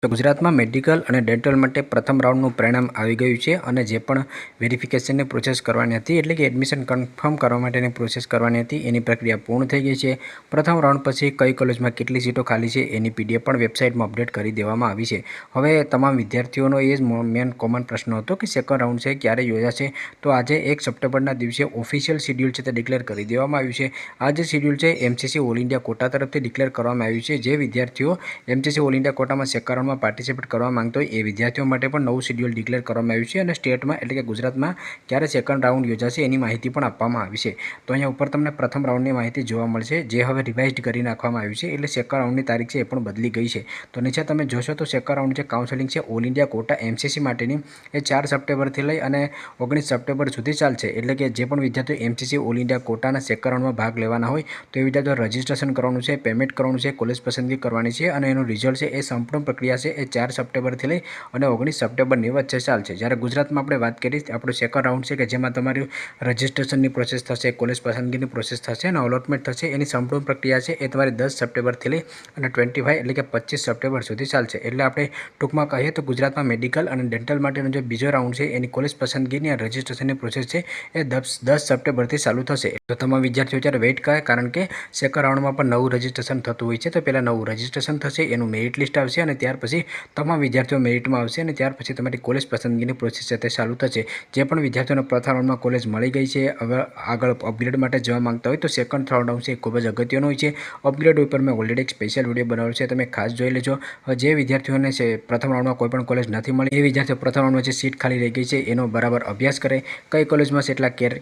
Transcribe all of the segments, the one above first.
તો ગુજરાતમાં મેડિકલ અને ડેન્ટલ માટે પ્રથમ રાઉન્ડનું પરિણામ આવી ગયું છે અને જે પણ વેરિફિકેશનની પ્રોસેસ કરવાની હતી એટલે કે એડમિશન કન્ફર્મ કરવા માટેની પ્રોસેસ કરવાની હતી એની પ્રક્રિયા પૂર્ણ થઈ ગઈ છે. પ્રથમ રાઉન્ડ પછી કઈ કોલેજમાં કેટલી સીટો ખાલી છે એની પીડીએફ પણ વેબસાઇટમાં અપડેટ કરી દેવામાં આવી છે. હવે તમામ વિદ્યાર્થીઓનો એ જ મેન કોમન પ્રશ્ન હતો કે સેકન્ડ રાઉન્ડ છે ક્યારે યોજાશે. તો આજે 1 સપ્ટેમ્બરના દિવસે ઓફિશિયલ શિડ્યુલ છે તે ડિક્લેર કરી દેવામાં આવ્યું છે. આ જે શિડ્યુલ છે એમસીસી ઓલ ઇન્ડિયા કોટા તરફથી ડિક્લેર કરવામાં આવ્યું છે. જે વિદ્યાર્થીઓ એમસીસી ઓલ ઇન્ડિયા કોટામાં સેકન્ડ રાઉન્ડમાં પાર્ટિસિપેટ કરવા માંગતો હોય એ વિદ્યાર્થીઓ માટે પણ નવું શિડ્યુલ ડિક્લેર કરવામાં આવ્યું છે અને સ્ટેટમાં એટલે કે ગુજરાતમાં ક્યારે સેકન્ડ રાઉન્ડ યોજાશે એની માહિતી પણ આપવામાં આવી છે. તો અહીંયા ઉપર તમને પ્રથમ રાઉન્ડની માહિતી જોવા મળશે જે હવે રિવાઇઝડ કરી નાખવામાં આવ્યું છે એટલે સેકન્ડ રાઉન્ડની તારીખ છે એ પણ બદલી ગઈ છે. તો નીચે તમે જોશો તો સેકન્ડ રાઉન્ડ જે કાઉન્સેલિંગ છે ઓલ ઇન્ડિયા કોટા એમસીસી માટેની એ 4 સપ્ટેમ્બરથી લઈ અને 19 સપ્ટેમ્બર સુધી ચાલશે. એટલે કે જે પણ વિદ્યાર્થીઓ એમસીસી ઓલ ઇન્ડિયા કોટાના સેકન્ડ રાઉન્ડમાં ભાગ લેવાના હોય તો એ વિદ્યાર્થીઓ રજિસ્ટ્રેશન કરવાનું છે, પેમેન્ટ કરવાનું છે, કોલેજ પસંદગી કરવાની છે અને એનું રિઝલ્ટ છે એ સંપૂર્ણ પ્રક્રિયા છે એ 4 સપ્ટેમ્બરથી લઈ અને 19 સપ્ટેમ્બરની વચ્ચે ચાલશે. જ્યારે ગુજરાતમાં આપણે વાત કરીએ આપણું સેકન્ડ રાઉન્ડ છે કે જેમાં તમારું રજિસ્ટ્રેશનની પ્રોસેસ થશે, કોલેજ પસંદગીની પ્રોસેસ થશે અને અલોટમેન્ટ થશે એની સંપૂર્ણ પ્રક્રિયા છે એ તમારી 10 સપ્ટેમ્બરથી લઈ અને 25 એટલે કે 25 સપ્ટેમ્બર સુધી ચાલશે. એટલે આપણે ટૂંકમાં કહીએ તો ગુજરાતમાં મેડિકલ અને ડેન્ટલ માટેનો જે બીજો રાઉન્ડ છે એની કોલેજ પસંદગીની અને રજિસ્ટ્રેશનની પ્રોસેસ છે એ 10 સપ્ટેમ્બરથી ચાલુ થશે. તો તમામ વિદ્યાર્થીઓ જ્યારે વેઇટ કરે કારણ કે સેકન્ડ રાઉન્ડમાં પણ નવું રજિસ્ટ્રેશન થતું હોય છે. તો પહેલાં નવું રજિસ્ટ્રેશન થશે, એનું મેરિટ લિસ્ટ આવશે અને ત્યાર પછી તમામ વિદ્યાર્થીઓ મેરિટમાં આવશે અને ત્યાર પછી તમારી કોલેજ પસંદગીની પ્રોસેસ છે તે ચાલુ થશે. જે પણ વિદ્યાર્થીઓને પ્રથમ રાઉન્ડમાં કોલેજ મળી ગઈ છે હવે આગળ અપગ્રેડ માટે જવા માંગતા હોય તો સેકન્ડ થર્ડ રાઉન્ડ છે એ ખૂબ જ અગત્યનું હોય છે. અપગ્રેડ ઉપર મેં ઓલરેડી એક સ્પેશિયલ વિડીયો બનાવ્યો છે, તમે ખાસ જોઈ લેજો. જે વિદ્યાર્થીઓને છે પ્રથમ રાઉન્ડમાં કોઈ પણ કોલેજ નથી મળી એ વિદ્યાર્થીઓ પ્રથમ રાઉન્ડમાં જે સીટ ખાલી રહી ગઈ છે એનો બરાબર અભ્યાસ કરે, કઈ કોલેજમાં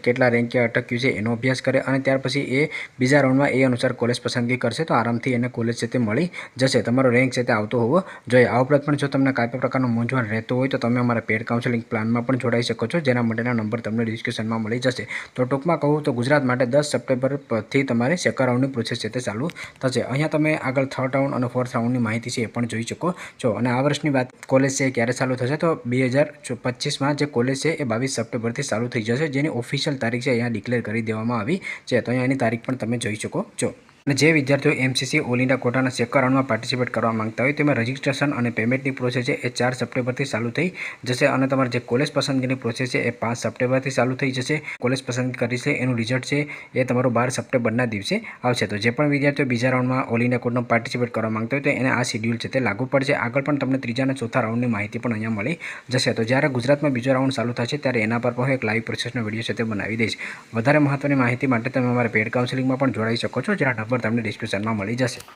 કેટલા રેન્કે અટક્યું છે એનો અભ્યાસ કરે અને ત્યાર પછી એ બીજા રાઉન્ડમાં એ અનુસાર કોલેજ પસંદગી કરશે તો આરામથી એને કોલેજ છે તે મળી જશે. તમારો રેન્ક છે તે આવતો હોવો જોઈએ. આ ઉપરાંત પણ જો તમને કાંઈ પણ પ્રકારનું મૂંઝવણ રહેતું હોય તો તમે અમારા પેડ કાઉન્સેલિંગ પ્લાનમાં પણ જોડાઈ શકો છો, જેના માટેના નંબર તમને ડિસ્ક્રિપ્શનમાં મળી જશે. તો ટૂંકમાં કહું તો ગુજરાત માટે 10 સપ્ટેમ્બર પરથી તમારે સેકન્ડ રાઉન્ડની પ્રોસેસ છે તે ચાલુ થશે. અહીંયા તમે આગળ થર્ડ રાઉન્ડ અને ફોર્થ રાઉન્ડની માહિતી છે એ પણ જોઈ શકો છો. અને આ વર્ષની વાત કોલેજ છે ક્યારે ચાલુ થશે તો 2025માં જે કોલેજ છે એ 22 સપ્ટેમ્બરથી ચાલુ થઈ જશે, જેની ઓફિશિયલ તારીખ છે અહીંયા ડિક્લેર કરી દેવામાં આવી છે. તો અહીંયા એની તારીખ પણ તમે જોઈ શકો છો. અને જે વિદ્યાર્થીઓ એમસીસી ઓલ ઇન્ડિયા કોટાના સેકન્ડ રાઉન્ડમાં પાર્ટિસિપેટ કરવા માંગતા હોય તેમાં રજિસ્ટ્રેશન અને પેમેન્ટની પ્રોસેસ છે એ 4 સપ્ટેમ્બરથી ચાલુ થઈ જશે અને તમારે જે કોલેજ પસંદગીની પ્રોસેસ છે એ 5 સપ્ટેમ્બરથી ચાલુ થઈ જશે. કોલેજ પસંદ કરી છે એનું રિઝલ્ટ છે એ તમારું 12 સપ્ટેમ્બરના દિવસે આવશે. તો જે પણ વિદ્યાર્થીઓ બીજા રાઉન્ડમાં ઓલ ઇન્ડિયા કોટામાં પાર્ટિસિપેટ કરવા માંગતા હોય તો એને આ શિડ્યુલ છે તે લાગુ પડશે. આગળ પણ તમને ત્રીજા અને ચોથા રાઉન્ડની માહિતી પણ અહીંયા મળી જશે. તો જ્યારે ગુજરાતમાં બીજો રાઉન્ડ ચાલુ થશે ત્યારે એના પર પણ હું એક લાઈવ પ્રોસેસનો વિડીયો છે તે બનાવી દઈશ. વધારે મહત્વની માહિતી માટે તમે અમારા પેડ કાઉન્સેલિંગમાં પણ જોડાઈ શકો છો, જેના નંબર તમને ડિસ્ક્રિપ્શનમાં મળી જશે.